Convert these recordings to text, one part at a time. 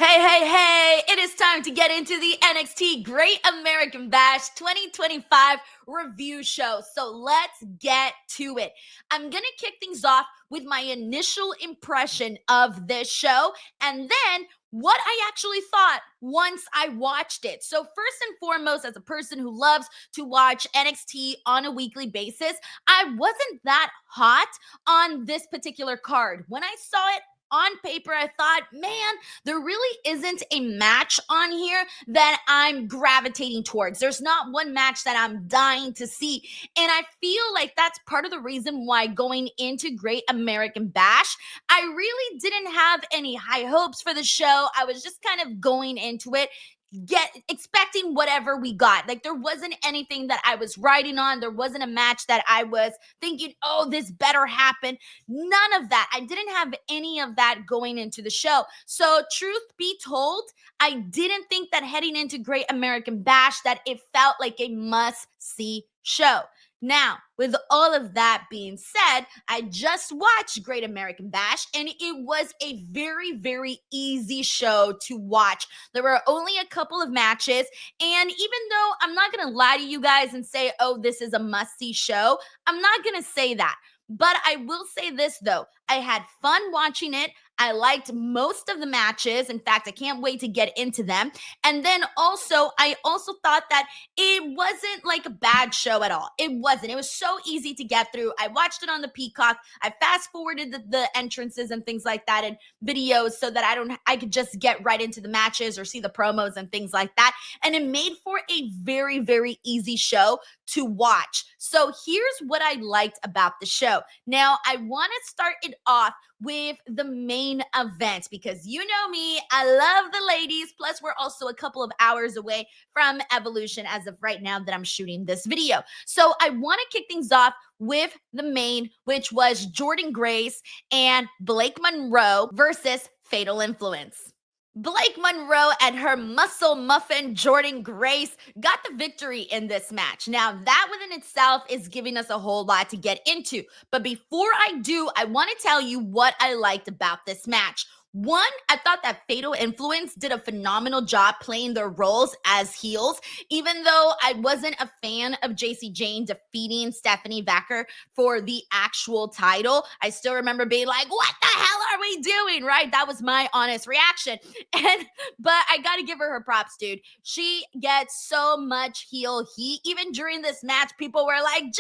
Hey, it is time to get into the NXT Great American Bash 2025 review show. So let's get to it. I'm going to kick things off with my initial impression of this show and then what I actually thought once I watched it. So first and foremost, as a person who loves to watch NXT on a weekly basis, I wasn't that hot on this particular card. When I saw it on paper, I thought, man, there really isn't a match on here that I'm gravitating towards. There's not one match that I'm dying to see. And I feel like that's part of the reason why going into Great American Bash, I really didn't have any high hopes for the show. I was just kind of going into it expecting whatever we got. Like there wasn't anything that I was riding on. There wasn't a match that I was thinking, oh, this better happen. None of that. I didn't have any of that going into the show. So truth be told, I didn't think that heading into Great American Bash that it felt like a must-see show. Now, with all of that being said, I just watched Great American Bash and it was a very, very easy show to watch. There were only a couple of matches, and even though I'm not going to lie to you guys and say, oh, this is a must-see show, I'm not going to say that. But I will say this, though. I had fun watching it. I liked most of the matches. In fact, I can't wait to get into them. And then I also thought that it wasn't like a bad show at all. It wasn't. It was so easy to get through. I watched it on the Peacock. I fast forwarded the entrances and things like that and videos so that I could just get right into the matches or see the promos and things like that. And it made for a very, very easy show to watch. So here's what I liked about the show. Now, I want to start it off with the main event because you know me, I love the ladies. Plus, we're also a couple of hours away from Evolution as of right now that I'm shooting this video. So I want to kick things off with the main, which was Jordynne Grace and Blake Monroe versus Fatal Influence. Blake Monroe and her muscle muffin Jordynne Grace got the victory in this match. Now, that within itself is giving us a whole lot to get into. But before I do, I want to tell you what I liked about this match. One, I thought that Fatal Influence did a phenomenal job playing their roles as heels, even though I wasn't a fan of JC Jane defeating Stephanie Vacker for the actual title. I still remember being like, what the hell are we doing, right? That was my honest reaction. But I got to give her props, dude. She gets so much heel heat. Even during this match, people were like, JC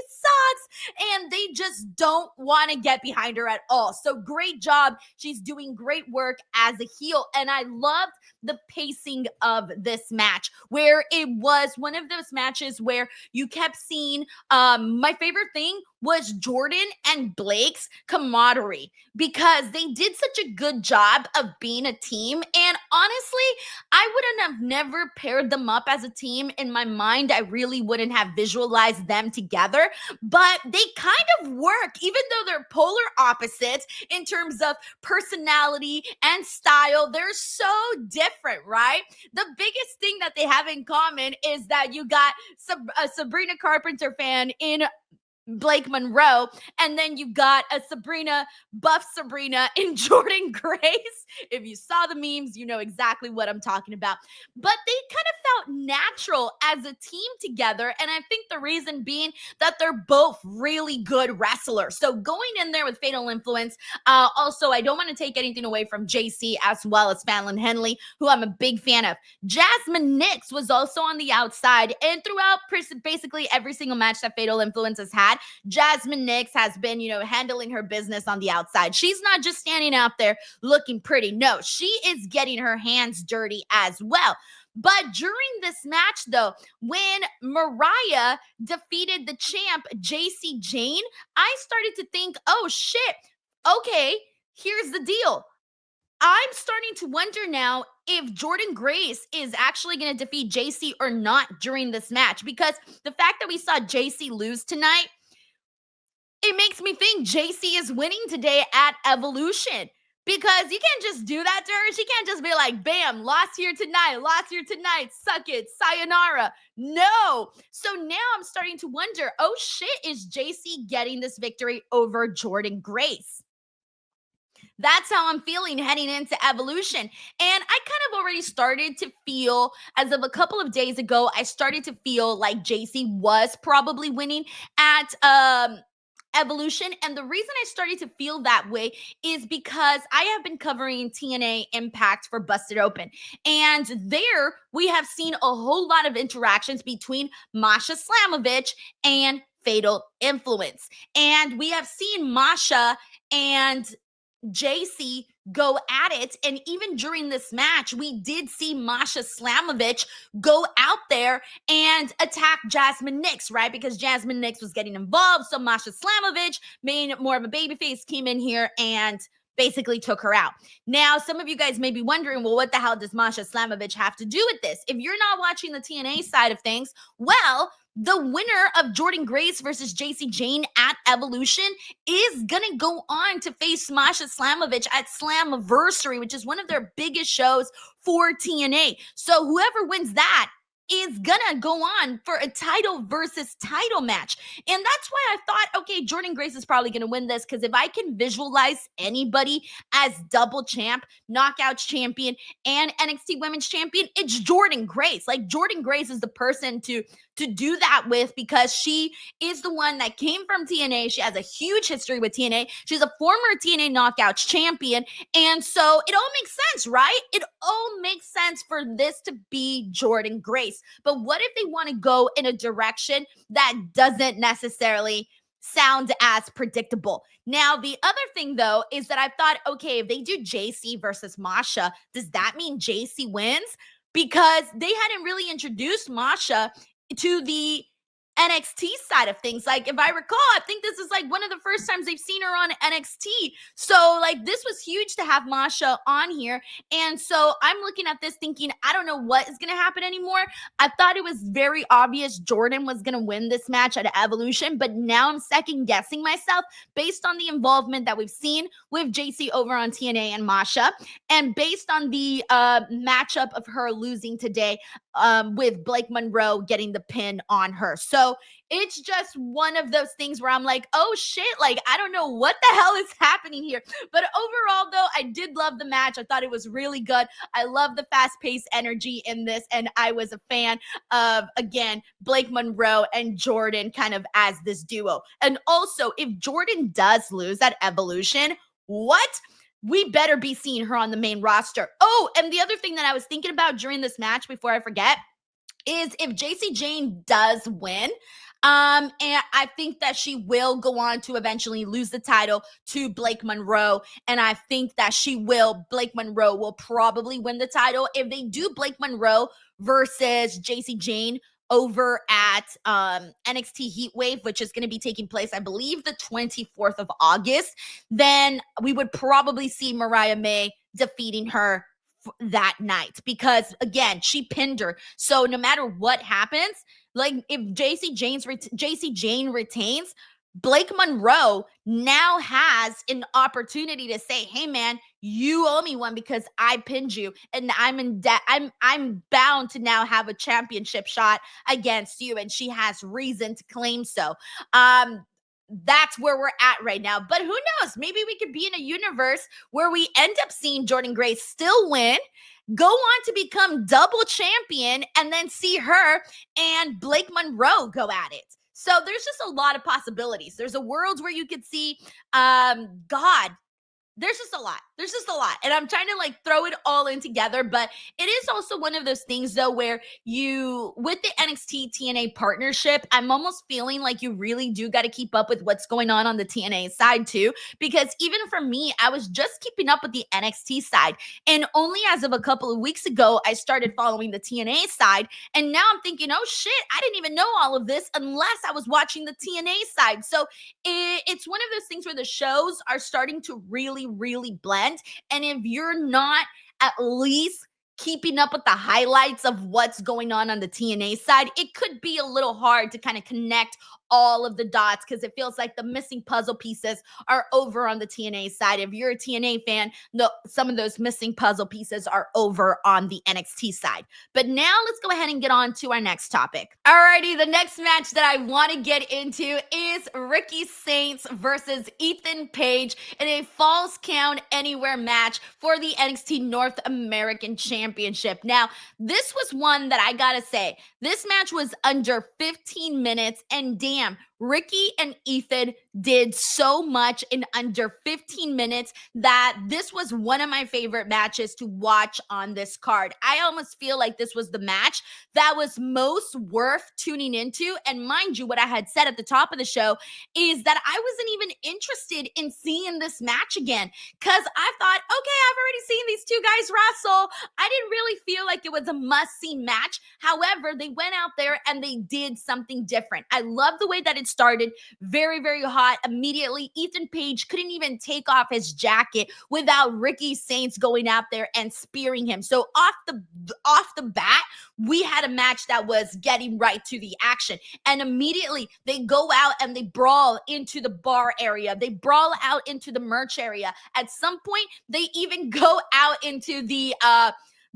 sucks, and they just don't want to get behind her at all. So great job. She's doing great work as a heel, and I loved the pacing of this match where it was one of those matches where you kept seeing my favorite thing was Jordynne and Blake's camaraderie because they did such a good job of being a team. And honestly, I wouldn't have never paired them up as a team. In my mind, I really wouldn't have visualized them together, but they kind of work, even though they're polar opposites in terms of personality and style. They're so different, right? The biggest thing that they have in common is that you got a Sabrina Carpenter fan in Blake Monroe, and then you got a buff Sabrina in Jordynne Grace. If you saw the memes, you know exactly what I'm talking about. But they kind of felt natural as a team together, and I think the reason being that they're both really good wrestlers. So going in there with Fatal Influence, also, I don't want to take anything away from JC as well as Fallon Henley, who I'm a big fan of. Jasmine Nix was also on the outside, and throughout basically every single match that Fatal Influence has had, Jasmine Nix has been, handling her business on the outside. She's not just standing out there looking pretty. No, she is getting her hands dirty as well. But during this match, though, when Mariah defeated the champ, JC Jane, I started to think, oh, shit, okay, here's the deal. I'm starting to wonder now if Jordynne Grace is actually going to defeat JC or not during this match, because the fact that we saw JC lose tonight, it makes me think JC is winning today at Evolution, because you can't just do that to her. She can't just be like, bam, lost here tonight, suck it, sayonara. No. So now I'm starting to wonder, oh shit, is JC getting this victory over Jordynne Grace? That's how I'm feeling heading into Evolution. And I kind of already started to feel, as of a couple of days ago, I started to feel like JC was probably winning at Evolution. And the reason I started to feel that way is because I have been covering TNA Impact for Busted Open. And there we have seen a whole lot of interactions between Masha Slamovich and Fatal Influence. And we have seen Masha and JC go at it. And even during this match, we did see Masha Slamovich go out there and attack Jasmine Nix, right? Because Jasmine Nix was getting involved. So Masha Slamovich, being more of a babyface, came in here and basically took her out. Now, some of you guys may be wondering, well, what the hell does Masha Slamovich have to do with this? If you're not watching the TNA side of things, well, the winner of Jordynne Grace versus JC Jane at Evolution is going to go on to face Masha Slamovich at Slammiversary, which is one of their biggest shows for TNA. So whoever wins that is gonna go on for a title versus title match. And that's why I thought, okay, Jordynne Grace is probably gonna win this, because if I can visualize anybody as double champ, knockouts champion, and NXT Women's Champion, it's Jordynne Grace. Like, Jordynne Grace is the person to do that with, because she is the one that came from TNA. She has a huge history with TNA. She's a former TNA Knockouts champion. And so it all makes sense, right? It all makes sense for this to be Jordynne Grace. But what if they want to go in a direction that doesn't necessarily sound as predictable? Now, the other thing, though, is that I thought, okay, if they do JC versus Masha, does that mean JC wins? Because they hadn't really introduced Masha to the NXT side of things. Like, if I recall, I think this is like one of the first times they've seen her on NXT. So like, this was huge to have Masha on here. And so I'm looking at this thinking, I don't know what is going to happen anymore. I thought it was very obvious Jordynne was going to win this match at Evolution, but now I'm second guessing myself based on the involvement that we've seen with JC over on TNA and Masha, and based on the matchup of her losing today with Blake Monroe getting the pin on her. So it's just one of those things where I'm like, oh shit, like, I don't know what the hell is happening here. But overall, though, I did love the match. I thought it was really good. I love the fast-paced energy in this, and I was a fan of, again, Blake Monroe and Jordynne kind of as this duo. And also, if Jordynne does lose at Evolution, what? We better be seeing her on the main roster. Oh, and the other thing that I was thinking about during this match, before I forget, is if JC Jane does win, and I think that she will go on to eventually lose the title to Blake Monroe. And I think that Blake Monroe will probably win the title. If they do Blake Monroe versus JC Jane over at NXT Heatwave, which is going to be taking place, I believe, the 24th of August, then we would probably see Mariah May defeating her that night, because again, she pinned her. So no matter what happens, like, if JC Jane retains, Blake Monroe now has an opportunity to say, hey man, you owe me one because I pinned you, and I'm in debt. I'm bound to now have a championship shot against you, and she has reason to claim so. That's where we're at right now. But who knows? Maybe we could be in a universe where we end up seeing Jordynne Grace still win, go on to become double champion, and then see her and Blake Monroe go at it. So there's just a lot of possibilities. There's a world where you could see, God, there's just a lot. There's just a lot. And I'm trying to like throw it all in together. But it is also one of those things, though, where with the NXT TNA partnership, I'm almost feeling like you really do got to keep up with what's going on the TNA side too. Because even for me, I was just keeping up with the NXT side. And only as of a couple of weeks ago, I started following the TNA side. And now I'm thinking, oh shit, I didn't even know all of this unless I was watching the TNA side. So it's one of those things where the shows are starting to really, really blend. And if you're not at least keeping up with the highlights of what's going on the TNA side, it could be a little hard to kind of connect all of the dots because it feels like the missing puzzle pieces are over on the TNA side. If you're a TNA fan, some of those missing puzzle pieces are over on the NXT side. But now let's go ahead and get on to our next topic. Alrighty, the next match that I want to get into is Ricky Saints versus Ethan Page in a Falls Count Anywhere match for the NXT North American Championship. Now, this was one that I gotta say, this match was under 15 minutes, and damn, Ricky and Ethan did so much in under 15 minutes that this was one of my favorite matches to watch on this card. I almost feel like this was the match that was most worth tuning into. And mind you, what I had said at the top of the show is that I wasn't even interested in seeing this match again because I thought, okay, I've already seen these two guys wrestle. I didn't really feel like it was a must-see match. However, they went out there and they did something different. I love the way that it started very, very hot. Immediately, Ethan Page couldn't even take off his jacket without Ricky Saints going out there and spearing him. So off the bat, we had a match that was getting right to the action. And immediately they go out and they brawl into the bar area. They brawl out into the merch area. At some point, they even go out into the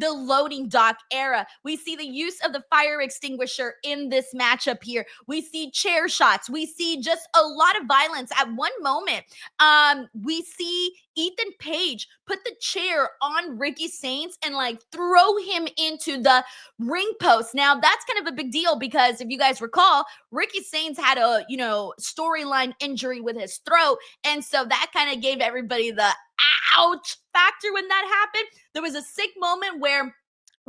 loading dock era. We see the use of the fire extinguisher in this matchup here. We see chair shots. We see just a lot of violence. At one moment, we see Ethan Page put the chair on Ricky Saints and like throw him into the ring post. Now that's kind of a big deal because if you guys recall, Ricky Saints had a, storyline injury with his throat. And so that kind of gave everybody the ouch factor when that happened. There was a sick moment where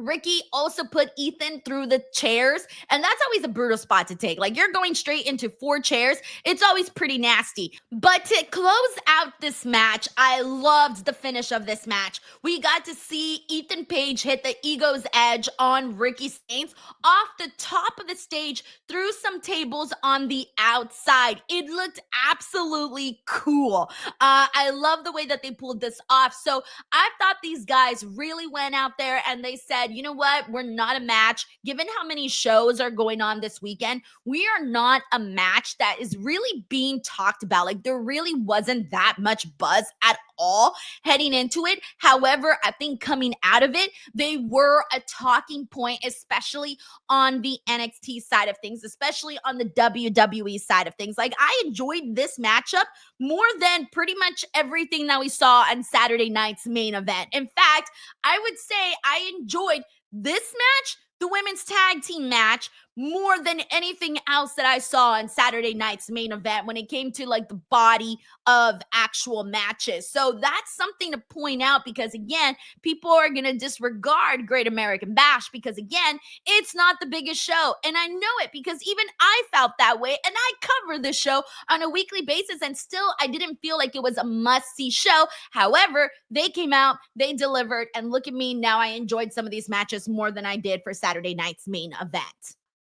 Ricky also put Ethan through the chairs, and that's always a brutal spot to take. Like, you're going straight into 4 chairs. It's always pretty nasty. But to close out this match, I loved the finish of this match. We got to see Ethan Page hit the Ego's Edge on Ricky Saints off the top of the stage through some tables on the outside. It looked absolutely cool. I love the way that they pulled this off. So I thought these guys really went out there and they said, you know what? We're not a match. Given how many shows are going on this weekend, we are not a match that is really being talked about. Like, there really wasn't that much buzz at all heading into it. However, I think coming out of it, they were a talking point, especially on the NXT side of things, especially on the WWE side of things. Like, I enjoyed this matchup more than pretty much everything that we saw on Saturday night's main event. In fact, I would say I enjoyed this match, the women's tag team match, more than anything else that I saw on Saturday night's main event when it came to like the body of actual matches. So that's something to point out because, again, people are going to disregard Great American Bash because, again, it's not the biggest show. And I know it because even I felt that way, and I cover this show on a weekly basis, and still I didn't feel like it was a must-see show. However, they came out, they delivered, and look at me, now I enjoyed some of these matches more than I did for Saturday night's main event.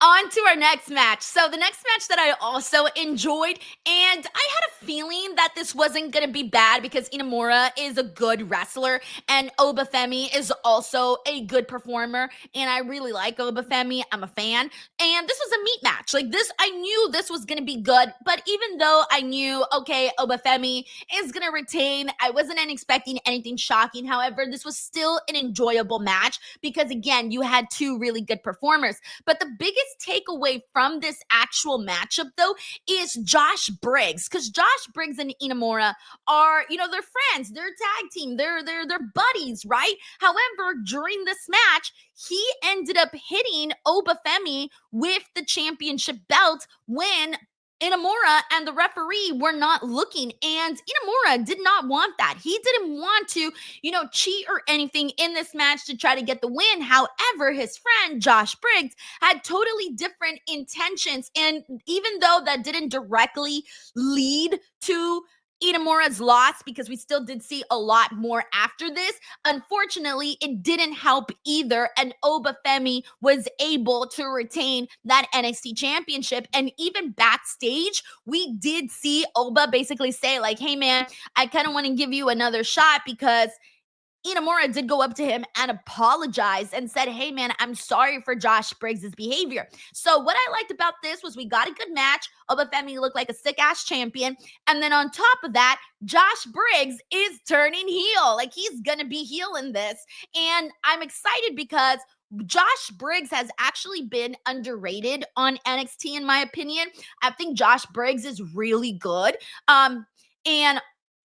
On to our next match. So the next match that I also enjoyed, and I had a feeling that this wasn't going to be bad because Inamura is a good wrestler and Obafemi is also a good performer, and I really like Obafemi. I'm a fan, and this was a meat match. Like this, I knew this was going to be good, but even though I knew, okay, Obafemi is going to retain, I wasn't expecting anything shocking. However, this was still an enjoyable match because, again, you had 2 really good performers. But the biggest takeaway from this actual matchup, though, is Josh Briggs, because Josh Briggs and Inamura are, they're friends, they're tag team, they're buddies, right? However, during this match, he ended up hitting Obafemi with the championship belt when Inamura and the referee were not looking, and Inamura did not want that. He didn't want to, cheat or anything in this match to try to get the win. However, his friend Josh Briggs had totally different intentions, and even though that didn't directly lead to Inamura's loss, because we still did see a lot more after this, unfortunately, it didn't help either, and Obafemi was able to retain that NXT championship. And even backstage, we did see Oba basically say like, hey man, I kind of want to give you another shot because Inamura did go up to him and apologize and said, hey man, I'm sorry for Josh Briggs' behavior. So what I liked about this was we got a good match. Obafemi looked like a sick-ass champion. And then on top of that, Josh Briggs is turning heel. Like, he's gonna be heel in this. And I'm excited because Josh Briggs has actually been underrated on NXT, in my opinion. I think Josh Briggs is really good. And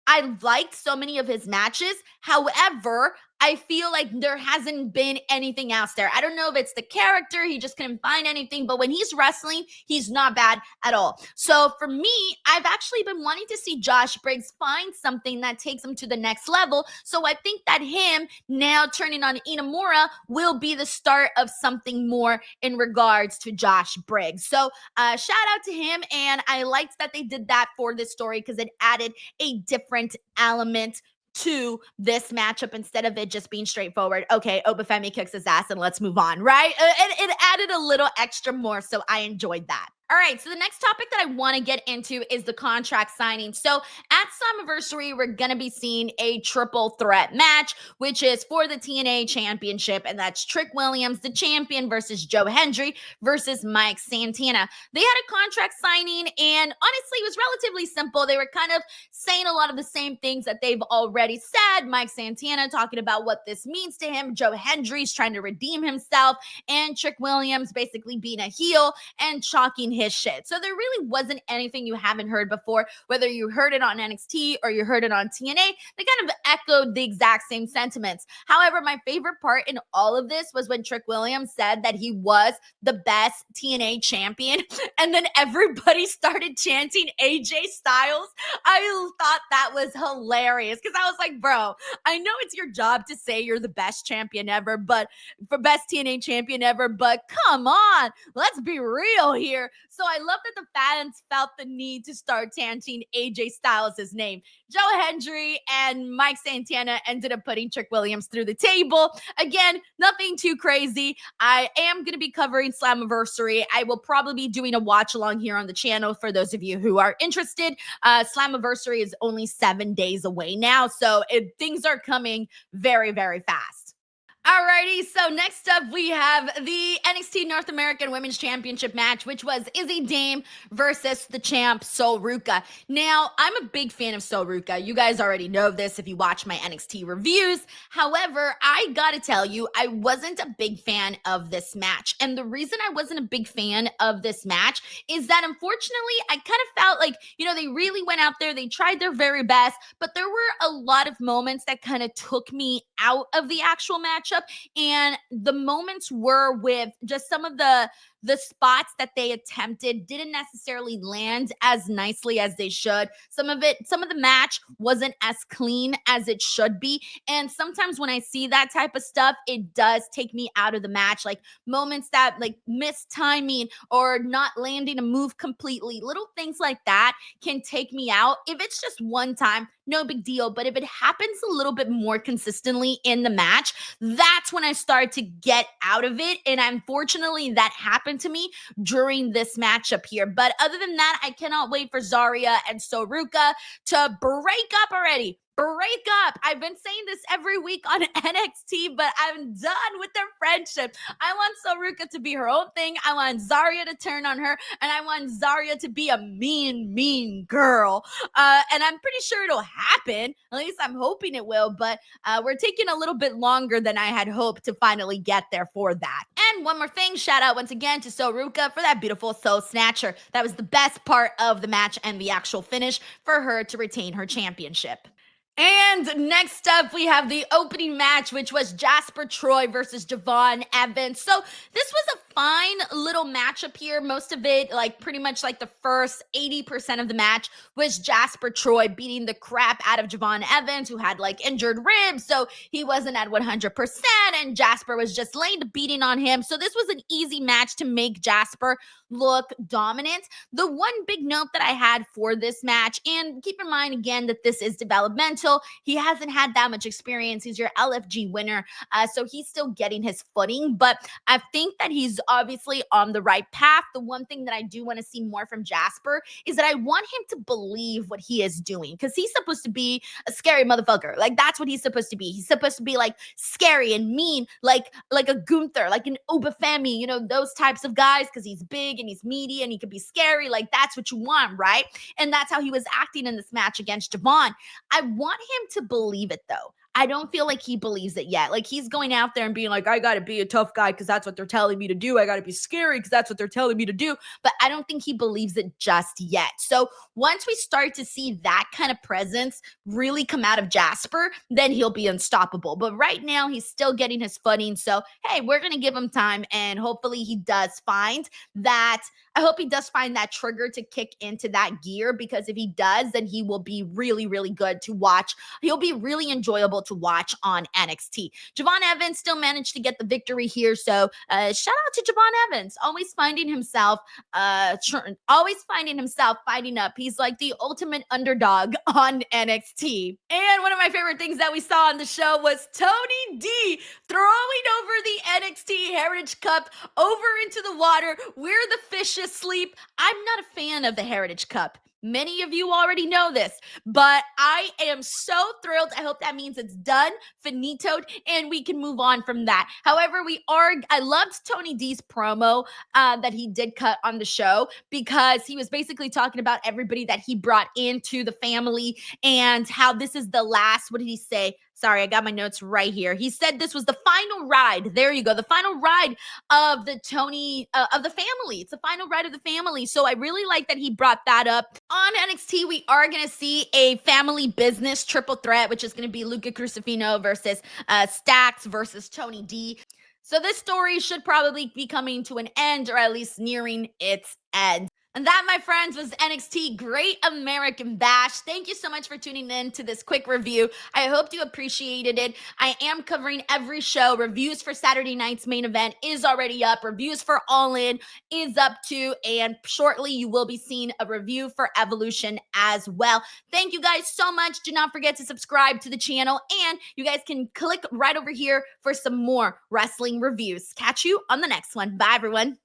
I liked so many of his matches. However, I feel like there hasn't been anything else there. I don't know if it's the character, he just couldn't find anything, but when he's wrestling, he's not bad at all. So for me, I've actually been wanting to see Josh Briggs find something that takes him to the next level. So I think that him now turning on Inamura will be the start of something more in regards to Josh Briggs. So shout out to him, and I liked that they did that for this story because it added a different element to this matchup instead of it just being straightforward. Okay, Obafemi kicks his ass and let's move on, right? It added a little extra more, so I enjoyed that. All right, so the next topic that I want to get into is the contract signing. So at Slammiversary, we're going to be seeing a triple threat match, which is for the TNA Championship, and that's Trick Williams, the champion, versus Joe Hendry versus Mike Santana. They had a contract signing, and honestly, it was relatively simple. They were kind of saying a lot of the same things that they've already said. Mike Santana talking about what this means to him. Joe Hendry's trying to redeem himself, and Trick Williams basically being a heel and chalking his shit. So there really wasn't anything you haven't heard before, whether you heard it on NXT or you heard it on TNA. They kind of echoed the exact same sentiments. However, my favorite part in all of this was when Trick Williams said that he was the best TNA champion, and then everybody started chanting AJ Styles. I thought that was hilarious because I was like, bro, I know it's your job to say you're the best champion ever, but for best TNA champion ever, but come on, let's be real here. So I love that the fans felt the need to start chanting AJ Styles' name. Joe Hendry and Mike Santana ended up putting Trick Williams through the table. Again, nothing too crazy. I am going to be covering Slammiversary. I will probably be doing a watch along here on the channel for those of you who are interested. Slammiversary is only 7 days away now, so things are coming very, very fast. Alrighty, so next up we have the NXT North American Women's Championship match, which was Izzy Dame versus the champ Sol Ruca. Now, I'm a big fan of Sol Ruca. You guys already know this if you watch my NXT reviews. However, I gotta tell you, I wasn't a big fan of this match. And the reason I wasn't a big fan of this match is that unfortunately, I kind of felt like, they really went out there, they tried their very best, but there were a lot of moments that kind of took me out of the actual matchup. And the moments were with just some of the spots that they attempted didn't necessarily land as nicely as they should. Some of the match wasn't as clean as it should be. And sometimes when I see that type of stuff, it does take me out of the match. Like moments that like missed timing or not landing a move completely, little things like that can take me out. If it's just one time, no big deal. But if it happens a little bit more consistently in the match, that's when I start to get out of it. And unfortunately, that happened to me during this matchup here. But other than that, I cannot wait for Zarya and Sol Ruca to break up already. Break up. I've been saying this every week on NXT, but I'm done with their friendship. I want Sol Ruca to be her own thing. I want Zarya to turn on her, and I want Zarya to be a mean girl. And I'm pretty sure it'll happen. At least I'm hoping it will, but we're taking a little bit longer than I had hoped to finally get there for that. And one more thing, shout out once again to Sol Ruca for that beautiful Soul Snatcher. That was the best part of the match and the actual finish for her to retain her championship. And next up, we have the opening match, which was Jasper Troy versus Javon Evans. So this was a fine little matchup here. Most of it, like pretty much like the first 80% of the match was Jasper Troy beating the crap out of Javon Evans, who had like injured ribs. So he wasn't at 100%, and Jasper was just laying the beating on him. So this was an easy match to make Jasper look dominant. The one big note that I had for this match, and keep in mind again that this is developmental, he hasn't had that much experience. He's your LFG winner, so he's still getting his footing, but I think that he's obviously on the right path. The one thing that I do want to see more from Jasper is that I want him to believe what he is doing, because he's supposed to be a scary motherfucker. Like, that's what he's supposed to be. He's supposed to be like scary and mean, like a Gunther, like an Obafemi, you know, those types of guys, because he's big and he's meaty and he could be scary. Like, that's what you want, right? And that's how he was acting in this match against Javon. I want him to believe it, though. I don't feel like he believes it yet. Like, he's going out there and being like, I got to be a tough guy because that's what they're telling me to do. I got to be scary because that's what they're telling me to do. But I don't think he believes it just yet. So once we start to see that kind of presence really come out of Jasper, then he'll be unstoppable. But right now, he's still getting his footing. So, hey, we're going to give him time, and hopefully he does find that. I hope he does find that trigger to kick into that gear, because if he does, then he will be really, really good to watch. He'll be really enjoyable to watch on NXT. Javon Evans still managed to get the victory here. So shout out to Javon Evans, always finding himself fighting up. He's like the ultimate underdog on NXT. And one of my favorite things that we saw on the show was Tony D throwing over the NXT Heritage Cup over into the water where the fishes sleep. I'm not a fan of the Heritage Cup. Many of you already know this, but I am so thrilled. I hope that means it's done, finitoed, and we can move on from that. However, I loved Tony D's promo that he did cut on the show, because he was basically talking about everybody that he brought into the family and how this is the last, what did he say? Sorry, I got my notes right here. He said this was the final ride. There you go. The final ride of the of the family. It's the final ride of the family. So I really like that he brought that up. On NXT, we are going to see a family business triple threat, which is going to be Luca Crucifino versus Stax versus Tony D. So this story should probably be coming to an end, or at least nearing its end. And that, my friends, was NXT Great American Bash. Thank you so much for tuning in to this quick review. I hope you appreciated it. I am covering every show. Reviews for Saturday night's main event is already up. Reviews for All In is up too. And shortly, you will be seeing a review for Evolution as well. Thank you guys so much. Do not forget to subscribe to the channel. And you guys can click right over here for some more wrestling reviews. Catch you on the next one. Bye, everyone.